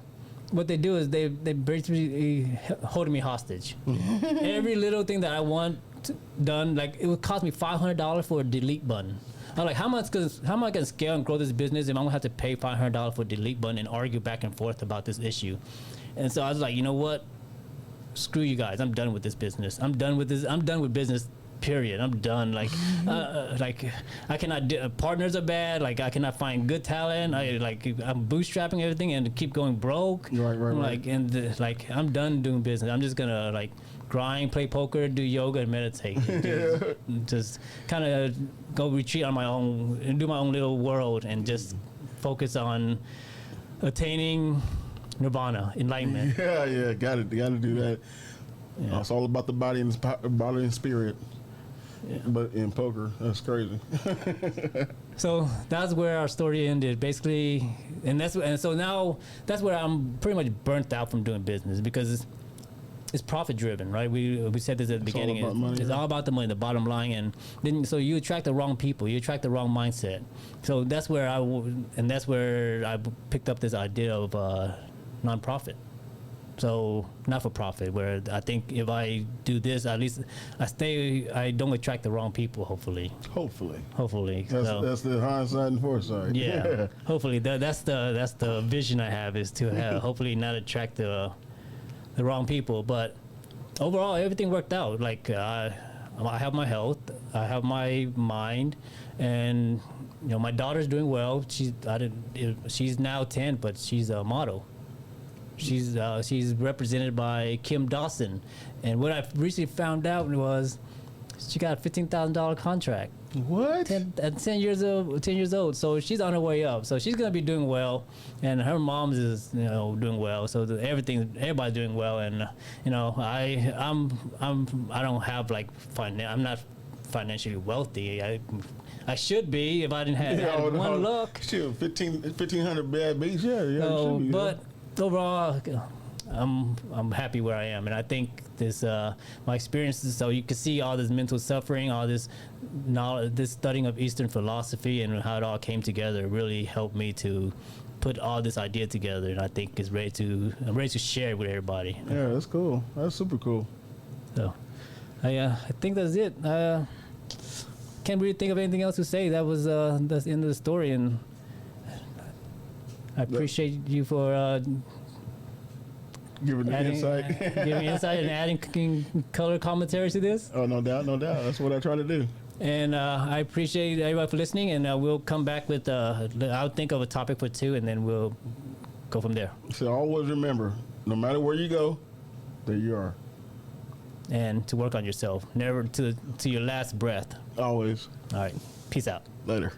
what they do is they basically holding me hostage. Every little thing that I want done, like it would cost me $500 for a delete button. I'm like, how am I going to scale and grow this business if I'm going to have to pay $500 for a delete button and argue back and forth about this issue? And so I was like, you know what? Screw you guys. I'm done with this business. I'm done with this. I'm done with business. Period. I'm done. Like I cannot. Partners are bad. Like I cannot find good talent. I'm bootstrapping everything and keep going broke. Right. Like I'm done doing business. I'm just gonna like grind, play poker, do yoga, and meditate. Just kind of go retreat on my own and do my own little world and just focus on attaining nirvana, enlightenment. Yeah. Got to do that. Yeah. It's all about the body and spirit. Yeah. But in poker, that's crazy. So that's where our story ended, basically, and so now that's where I'm pretty much burnt out from doing business because it's profit driven, right? We said this at the beginning. All about money, it's right? all about the money, the bottom line, and then so you attract the wrong people, you attract the wrong mindset. So that's where I picked up this idea of nonprofit. So not for profit, where I think if I do this, at least I don't attract the wrong people. Hopefully. That's the hindsight and foresight. Yeah. Hopefully that's the vision I have, is to have hopefully not attract the wrong people. But overall, everything worked out. Like I have my health, I have my mind, and my daughter's doing well. She's now 10, but she's a model. She's represented by Kim Dawson, and what I recently found out was she got a $15,000 contract. What? At 10 years old. So she's on her way up. So she's gonna be doing well, and her mom's is doing well. So everybody's doing well, and I don't have I'm not financially wealthy. I should be if I didn't have one luck. Shit, 1,500 bad beats. Yeah. It should be, but overall, I'm happy where I am, and I think this my experiences. So you can see all this mental suffering, all this knowledge, this studying of Eastern philosophy, and how it all came together really helped me to put all this idea together. And I think I'm ready to share it with everybody. Yeah, that's cool. That's super cool. So I think that's it. Can't really think of anything else to say. That's the end of the story, and I appreciate you for Giving insight. giving insight and adding color commentary to this. Oh, no doubt. That's what I try to do. And I appreciate everybody for listening, and we'll come back with, I'll think of a topic for 2, and then we'll go from there. So always remember, no matter where you go, there you are. And to work on yourself, never to your last breath. Always. All right. Peace out. Later.